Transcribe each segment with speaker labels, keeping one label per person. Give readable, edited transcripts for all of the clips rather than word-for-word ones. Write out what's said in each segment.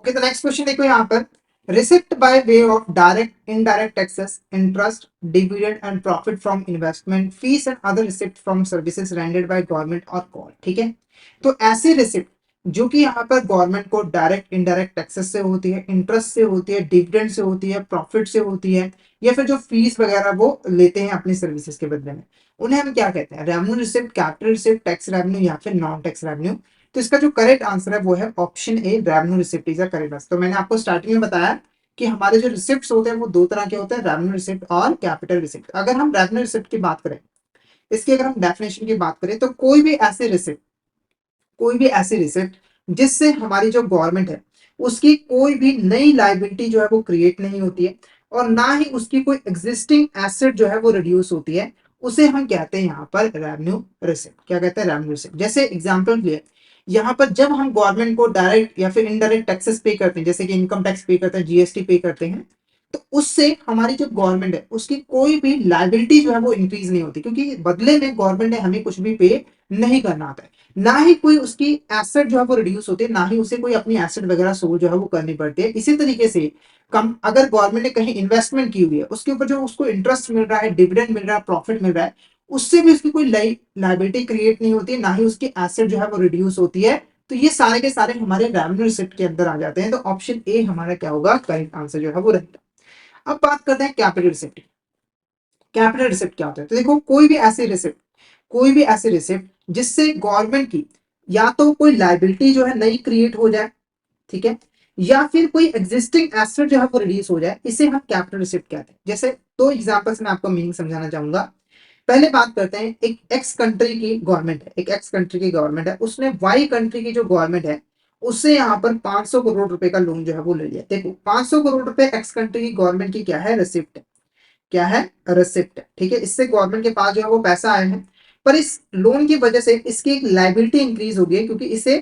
Speaker 1: Okay, तो next question देखो यहाँ पर, receipt by way of direct indirect taxes, interest, dividend and profit from investment, fees and other receipt from services rendered by government और call. ठीक है, तो ऐसी रिसिप्ट जो कि यहाँ पर गवर्नमेंट को डायरेक्ट इनडायरेक्ट टैक्सेस से होती है, इंटरेस्ट से होती है, डिविडेंड से होती है, प्रॉफिट से होती है, या फिर जो फीस वगैरह वो लेते हैं अपनी सर्विसेज के बदले में, उन्हें हम क्या कहते हैं, revenue receipt, capital receipt, tax revenue या फिर नॉन टैक्स रेवेन्यू। तो इसका जो करेक्ट आंसर है वो है option A, revenue receipt is the correct answer. तो मैंने आपको स्टार्टिंग में बताया कि हमारे जो रिसिप्ट्स होते हैं वो दो तरह के होते हैं, रेवेन्यू रिसिप्ट और कैपिटल रिसिप्ट। अगर हम रेवेन्यू रिसिप्ट की बात करें, इसकी अगर हम डेफिनेशन की बात करें, तो कोई भी ऐसी रिसिप्ट जिससे हमारी जो गवर्नमेंट है उसकी कोई भी नई लाइबिलिटी जो है वो क्रिएट नहीं होती है, और ना ही उसकी कोई एग्जिस्टिंग एसेट जो है वो रिड्यूस होती है, उसे हम कहते हैं यहाँ पर रेवेन्यू रिसिप्ट। क्या कहते हैं, रेवेन्यू रिसिप्ट। जैसे एग्जांपल लिए, यहाँ पर जब हम गवर्नमेंट को डायरेक्ट या फिर इनडायरेक्ट टैक्सेस पे करते हैं, जैसे कि इनकम टैक्स पे करते हैं, जीएसटी पे करते हैं, तो उससे हमारी जो गवर्नमेंट है उसकी कोई भी लाइबिलिटी जो है वो इंक्रीज नहीं होती, क्योंकि बदले में गवर्नमेंट ने हमें कुछ भी पे नहीं करना आता है, ना ही कोई उसकी एसेट जो है वो रिड्यूस होती है, ना ही उसे कोई अपनी एसेट वगैरह सोल जो है वो करनी पड़ती है। इसी तरीके से कम अगर गवर्नमेंट ने कहीं इन्वेस्टमेंट की हुई है, उसके ऊपर जो उसको इंटरेस्ट मिल रहा है, डिविडेंड मिल रहा है, प्रॉफिट मिल रहा है, उससे भी उसकी कोई लाइबिलिटी क्रिएट नहीं होती है, ना ही उसकी एसेट जो है वो रिड्यूस होती है। तो ये सारे के सारे हमारे रेवेन्यू रिसिप्ट के अंदर आ जाते हैं। तो ऑप्शन ए हमारा क्या होगा, करेक्ट आंसर जो है वो रहेगा। अब बात करते हैं कैपिटल रिसिप्ट। कैपिटल रिसिप्ट क्या होता है, तो देखो कोई भी ऐसी रिसिप्ट जिससे गवर्नमेंट की या तो कोई लाइबिलिटी जो है नई क्रिएट हो जाए, ठीक है, या फिर कोई एग्जिस्टिंग एसेट जो है वो रिलीज हो जाए, इसे हम कैपिटल रिसिप्ट कहते हैं। जैसे दो एग्जांपल्स में आपको मीनिंग समझाना चाहूंगा। पहले बात करते हैं, एक एक्स कंट्री की गवर्नमेंट है, उसने वाई कंट्री की जो गवर्नमेंट है उससे यहाँ पर 500 करोड़ रुपए का लोन जो है वो ले लिया। देखो 500 करोड़ रुपए एक्स कंट्री की गवर्नमेंट की क्या है, रिसिप्ट। क्या है, रिसिप्ट। ठीक है, इससे गवर्नमेंट के पास जो है वो पैसा आया है, पर इस लोन की वजह से इसकी एक लाइबिलिटी इंक्रीज हो गई, क्योंकि इसे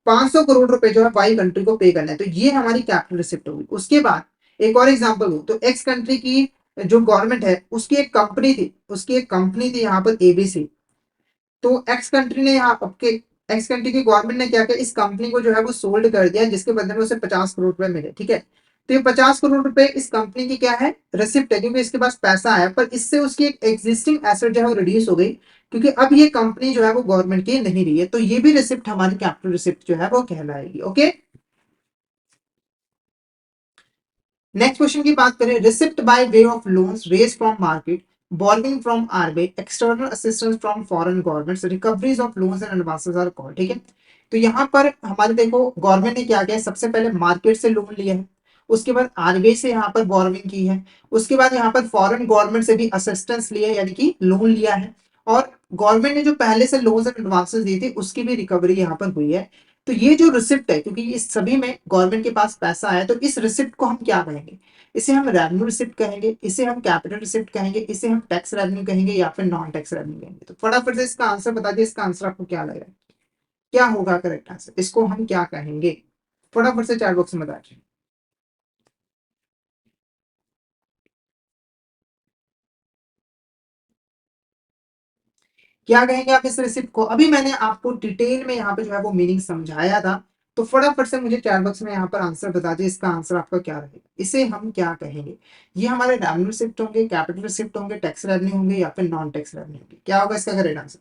Speaker 1: 500 करोड़ रुपए जो है वाई कंट्री को पे करना है, तो ये हमारी कैपिटल रिसिप्ट होगी। उसके बाद एक और एग्जांपल हो, तो एक्स कंट्री की जो गवर्नमेंट है उसकी एक कंपनी थी यहाँ पर एबीसी। तो एक्स कंट्री की गवर्नमेंट ने क्या किया, इस कंपनी को जो है वो सोल्ड कर दिया, जिसके बदले में उसे 50 करोड़ रुपए मिले। ठीक है, तो ये 50 करोड़ रुपए इस कंपनी की क्या है, रिसिप्ट है, क्योंकि इसके पास पैसा आया, पर इससे उसकी एक एग्जिस्टिंग एसेट जो है वो रिड्यूस हो गई, क्योंकि अब ये कंपनी जो है वो गवर्नमेंट की नहीं रही है। तो ये भी रिसिप्ट हमारी कैपिटल रिसिप्ट जो है वो कहलाएगी। ओके, नेक्स्ट क्वेश्चन की बात करें, receipt by way of loans raise from market, borrowing from RBI, external assistance from foreign governments, recoveries of loans and advances are called। ठीक है, तो यहाँ पर हमारे देखो गवर्नमेंट ने क्या किया है, सबसे पहले मार्केट से लोन लिया है, उसके बाद आरबीआई से यहाँ पर बोरोविंग की है, उसके बाद यहाँ पर फॉरेन गवर्नमेंट से भी असिस्टेंस लिया है, यानी कि लोन लिया है, और गवर्नमेंट ने जो पहले से लोन्स एंड एडवांसेस दिए थे उसकी भी रिकवरी यहाँ पर हुई है। तो ये जो रिसिप्ट है, क्योंकि इस सभी में गवर्नमेंट के पास पैसा है, तो इस रिसिप्ट को हम क्या कहेंगे, इसे हम रेवेन्यू रिसिप्ट कहेंगे, इसे हम कैपिटल रिसिप्ट कहेंगे, इसे हम टैक्स रेवेन्यू कहेंगे, या फिर नॉन टैक्स रेवेन्यू कहेंगे। तो फटाफट से इसका आंसर बता दिए, इसका आंसर आपको क्या लग रहा है, क्या होगा करेक्ट आंसर, इसको हम क्या कहेंगे, फटाफट से चैट बॉक्स में बता दीजिए। क्या कहेंगे आप इस रिसिप्ट को, अभी मैंने आपको डिटेल में यहाँ पे जो है वो मीनिंग समझाया था, तो फटाफट से मुझे चैट बॉक्स में यहाँ पर आंसर बता दिए, इसका आंसर आपका क्या रहेगा, इसे हम क्या कहेंगे। ये हमारे रेवेन्यू रिसिप्ट होंगे, कैपिटल रिसिप्ट होंगे, टैक्स रेवेन्यू होंगे, या फिर नॉन टैक्स रेवेन्यू होंगे, क्या होगा इसका करेक्ट आंसर।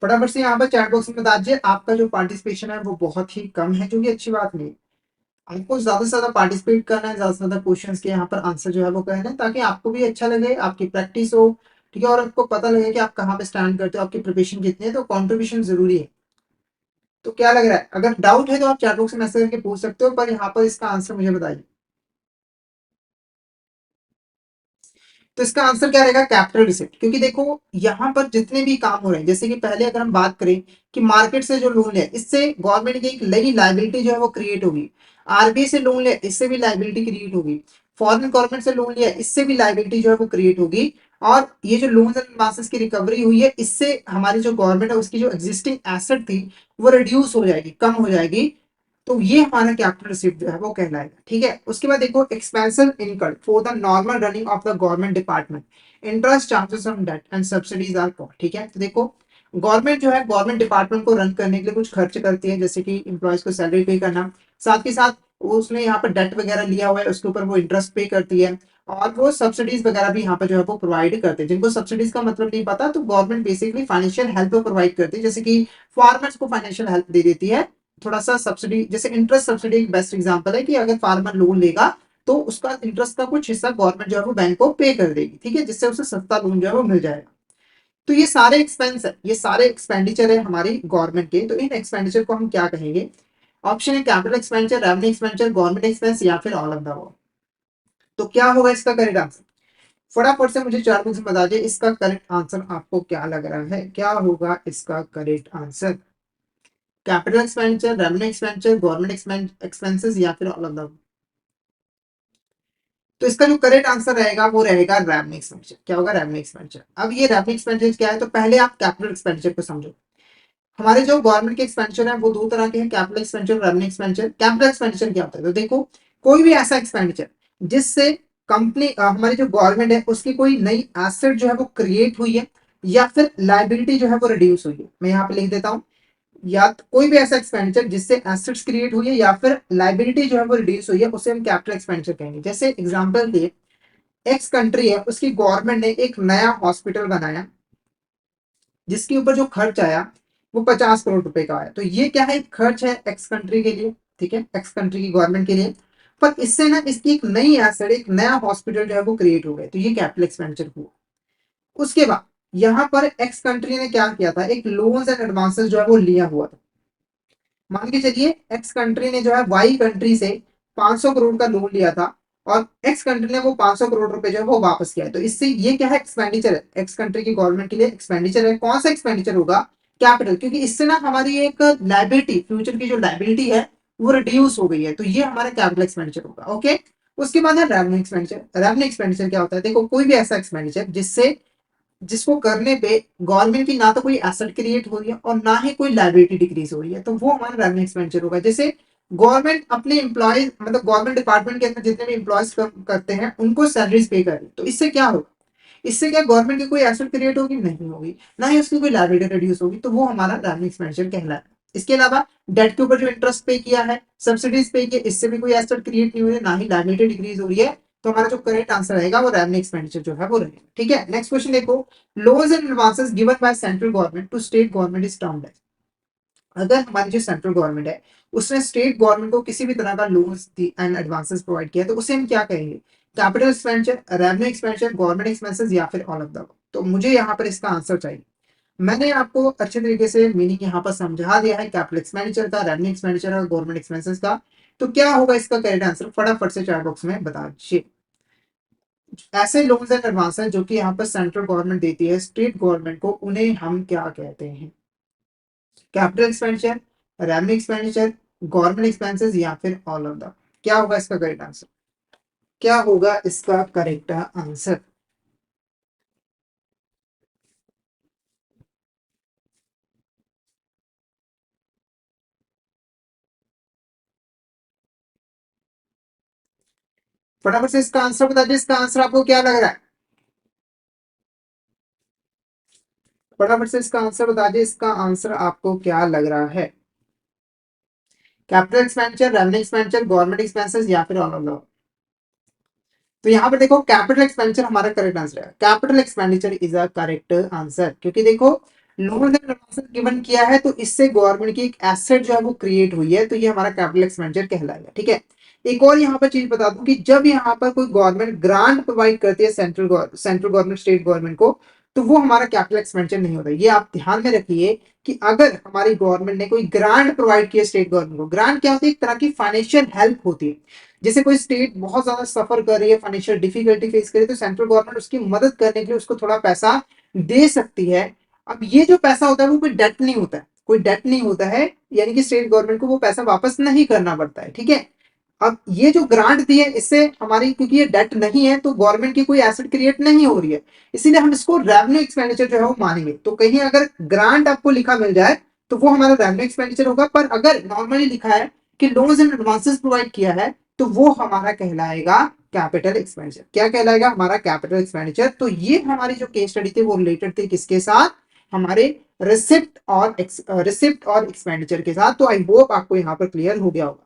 Speaker 1: फटाफट से यहाँ पर चैट बॉक्स में बता दीजिए, आपका जो पार्टिसिपेशन है वो बहुत ही कम है, जो कि अच्छी बात नहीं है। आपको ज्यादा से ज्यादा पार्टिसिपेट करना है, ज्यादा से ज्यादा क्वेश्चंस के यहाँ पर आंसर जो है वो कहना है, ताकि आपको भी अच्छा लगे, आपकी प्रैक्टिस हो, ठीक है, और आपको पता लगे कि आप कहाँ पे स्टैंड करते हो, आपकी प्रिपरेशन कितनी है। तो कॉन्ट्रीब्यूशन जरूरी है। तो क्या लग रहा है, अगर डाउट है तो आप चैट बॉक्स में मैसेज करके पूछ सकते हो, पर यहाँ पर इसका आंसर मुझे बताइए। तो इसका आंसर क्या रहेगा, कैपिटल रिसिप्ट। क्योंकि देखो यहाँ पर जितने भी काम हो रहे हैं, जैसे कि पहले अगर हम बात करें कि मार्केट से जो लोन है, इससे गवर्नमेंट की एक नई लाइबिलिटी जो है वो क्रिएट होगी, आरबीआई से लोन लिया इससे भी लाइबिलिटी क्रिएट होगी, फॉरेन गवर्नमेंट से लोन लिया इससे भी लाइबिलिटी जो है वो क्रिएट होगी, और ये जो लोन्स एंड एडवांसेस की रिकवरी हुई है, इससे हमारी जो गवर्नमेंट है उसकी जो एग्जिस्टिंग एसेट थी वो रिड्यूस हो जाएगी, कम हो जाएगी, तो ये हमारा कैपिटल रिसीव्ड जो है वो कहलाएगा। ठीक है, उसके बाद देखो expensive income for the normal running of the government department, interest charges on debt and subsidies are called. ठीक है, तो देखो गवर्नमेंट जो है गवर्नमेंट डिपार्टमेंट को रन करने के लिए कुछ खर्च करती है, जैसे कि एम्प्लॉयज को सैलरी पे करना, साथ के साथ उसने यहाँ पर डेट वगैरह लिया हुआ है उसके ऊपर वो इंटरेस्ट पे करती है, और वो सब्सिडीज वगैरह भी यहाँ पर जो है वो प्रोवाइड करते हैं। जिनको सब्सिडीज का मतलब नहीं पता, तो government basically financial help provide करती है, जैसे कि फार्मर्स को फाइनेंशियल हेल्प दे देती है थोड़ा सा सब्सिडी, जैसे इंटरेस्ट सब्सिडी एक बेस्ट एग्जांपल है कि अगर फार्मर लोन लेगा तो उसका इंटरेस्ट का कुछ हिस्सा गवर्नमेंट जो है वो बैंक को पे कर देगी। ठीक है, जिससे उसे सस्ता लोन जो है वो मिल जाएगा। तो ये सारे एक्सपेंस है, ये सारे एक्सपेंडिचर है हमारी गवर्नमेंट के। तो इन एक्सपेंडिचर को हम क्या कहेंगे? ऑप्शन है capital expenditure, revenue expenditure, government expense या फिर ऑल ऑफ द अबव। तो क्या होगा इसका करेक्ट आंसर? फटाफट से मुझे चार मिनट में बता दिए इसका करेक्ट आंसर आपको क्या लग रहा है, क्या होगा इसका correct answer? Capital expenditure, revenue expenditure, government expenses या फिर ऑल ऑफ द। तो इसका जो करेक्ट आंसर रहेगा वो रहेगा रेवेन्यू एक्सपेंडिचर। क्या होगा? Revenue expenditure. अब ये रेवेन्यू एक्सपेंडिचर क्या है, तो पहले आप कैपिटल एक्सपेंडिचर को समझो। हमारे जो गवर्नमेंट के एक्सपेंडिचर है वो दो तरह के हैं, capital expenditure, revenue expenditure. Capital expenditure क्या होता है? तो देखो कोई भी ऐसा एक्सपेंडिचर जिससे कंपनी हमारी जो गवर्नमेंट है उसकी कोई नई एसेट जो है वो क्रिएट हुई है या फिर लाइबिलिटी जो है वो रिड्यूस हुई है। मैं यहाँ पे लिख देता हूँ, या तो कोई भी ऐसा एक्सपेंडिचर जिससे एसेट्स क्रिएट हुई है या फिर लाइबिलिटी जो है वो रिड्यूस हुई है, उसे हम कैपिटल एक्सपेंडिचर कहेंगे। जैसे एग्जांपल के एक्स कंट्री है, उसकी गवर्नमेंट ने एक नया हॉस्पिटल बनाया जिसके ऊपर जो खर्च आया वो 50 करोड़ रुपए का आया। तो ये क्या है? खर्च है एक्स कंट्री के लिए, ठीक है, एक्स कंट्री की गवर्नमेंट के लिए। पर इससे ना इसकी एक नई एसेट, एक नया हॉस्पिटल जो है वो क्रिएट हो गया, तो ये कैपिटल एक्सपेंडिचर हुआ। उसके बाद यहाँ पर एक्स कंट्री ने क्या किया था? एक लोन्स एंड एडवांसेस जो है वो लिया हुआ था। मान के चलिए एक्स कंट्री ने जो है वाई कंट्री से 500 करोड़ का लोन लिया था, और एक्स कंट्री ने वो 500 करोड़ रुपए जो है वो वापस किया है। तो इससे ये क्या है? एक्सपेंडिचर है, एक्स कंट्री की गवर्नमेंट के लिए एक्सपेंडिचर है। कौन सा एक्सपेंडिचर होगा? कैपिटल, क्योंकि इससे ना हमारी एक लाइबिलिटी, फ्यूचर की जो लाइबिलिटी है वो रिड्यूस हो गई है, तो ये हमारा कैपिटल एक्सपेंडिचर होगा। ओके, उसके बाद है रेवेन्यू एक्सपेंडिचर। रेवेन्यू एक्सपेंडिचर क्या होता है? देखो कोई भी ऐसा एक्सपेंडिचर जिससे, जिसको करने पे गवर्नमेंट की ना तो कोई एसेट क्रिएट हो रही है और ना ही कोई लाइबिलिटी डिक्रीज हो रही है, तो वो हमारा रेवेन्यू एक्सपेंडिचर होगा। जैसे गवर्नमेंट अपने एम्प्लॉयज, मतलब गवर्नमेंट डिपार्टमेंट के अंदर जितने भी एम्प्लॉयज करते हैं उनको सैलरीज पे कर रही है, तो इससे क्या होगा? इससे क्या गवर्नमेंट की कोई एसेट क्रिएट होगी? नहीं होगी, ना ही उसकी कोई लाइबिलिटी रिड्यूस होगी, तो वो हमारा रेवेन्यू एक्सपेंडिचर कहलाता है। इसके अलावा डेट के ऊपर जो इंटरेस्ट पे किया है, सब्सिडीज पे किया, इससे भी कोई एसेट क्रिएट नहीं हो रही है, ना ही लाइबिलिटी डिक्रीज हो रही है, तो हमारा जो करेक्ट आंसर रहेगा वो रेवेन्यू एक्सपेंडिचर जो है वो रहेगा। ठीक है, नेक्स्ट क्वेश्चन देखो, loans and advances given by central government to state government is termed as। अगर हमारी जो सेंट्रल गवर्नमेंट है उसने स्टेट गवर्नमेंट को किसी भी तरह का लोन्स एंड एडवांसेस प्रोवाइड किया तो उसे हम क्या कहेंगे? Capital expenditure, revenue expenditure, government expenses या फिर ऑल ऑफ द। तो मुझे यहाँ पर इसका आंसर चाहिए। मैंने आपको अच्छे तरीके से मीनिंग यहाँ पर समझा दिया है कैपिटल एक्सपेंडिचर का, रेवेन्यू एक्सपेंडिचर और गवर्नमेंट एक्सपेंसेस का। तो क्या होगा इसका करेक्ट आंसर? फटाफट से चैट बॉक्स में बता दीजिए। ऐसे लोन्स एंड एडवांस जो कि यहाँ पर सेंट्रल गवर्नमेंट देती है स्टेट गवर्नमेंट को, उन्हें हम क्या कहते हैं? Capital expenditure, revenue expenditure, government expenses या फिर ऑल ऑफ द। क्या होगा इसका करेक्ट आंसर? क्या होगा इसका करेक्ट आंसर? फटाफट से इसका आंसर बता दीजिए। इसका आंसर आपको क्या लग रहा है? फटाफट से इसका आंसर बता दीजिए। इसका आंसर आपको क्या लग रहा है? Capital expenditure, revenue expenditure, government expenses या फिर ऑल ऑफ द। तो यहाँ पर देखो कैपिटल एक्सपेंडिचर हमारा करेक्ट आंसर है। Capital expenditure is a correct answer, क्योंकि देखो लोन गिवन किया है तो इससे गवर्नमेंट की एक एसेट जो है वो क्रिएट हुई है, तो ये हमारा कैपिटल एक्सपेंडिचर कहलाएगा। ठीक है, एक और यहाँ पर चीज बता दूं कि जब यहाँ पर कोई गवर्नमेंट ग्रांट प्रोवाइड करती है सेंट्रल गवर्नमेंट स्टेट गवर्नमेंट को, तो वो हमारा कैपिटल एक्सपेंडिचर नहीं होता। ये आप ध्यान में रखिए कि अगर हमारी गवर्नमेंट ने कोई ग्रांट प्रोवाइड किया स्टेट गवर्नमेंट को, ग्रांट क्या होती है? एक तरह की फाइनेंशियल हेल्प होती है। जैसे कोई स्टेट बहुत ज्यादा सफर कर रही है, फाइनेंशियल डिफिकल्टी फेस कर रही है, तो सेंट्रल गवर्नमेंट उसकी मदद करने के लिए उसको थोड़ा पैसा दे सकती है। अब ये जो पैसा होता है वो कोई डेट नहीं होता है, कोई डेट नहीं होता है, यानी कि स्टेट गवर्नमेंट को वो पैसा वापस नहीं करना पड़ता है। ठीक है, अब ये जो ग्रांट दी है इससे हमारी, क्योंकि ये डेट नहीं है तो गवर्नमेंट की कोई एसेट क्रिएट नहीं हो रही है, इसीलिए हम इसको रेवेन्यू एक्सपेंडिचर जो है वो मानेंगे। तो कहीं अगर ग्रांट आपको लिखा मिल जाए तो वो हमारा रेवेन्यू एक्सपेंडिचर होगा, पर अगर नॉर्मली लिखा है कि लोन्स एंड एडवांसेस प्रोवाइड किया है, तो वो हमारा कहलाएगा कैपिटल एक्सपेंडिचर। क्या कहलाएगा? हमारा कैपिटल एक्सपेंडिचर। तो ये हमारी जो केस स्टडी थी वो रिलेटेड थी किसके साथ? हमारे रिसिप्ट और एक्सपेंडिचर के साथ। तो आई होप आपको यहाँ पर क्लियर हो गया होगा।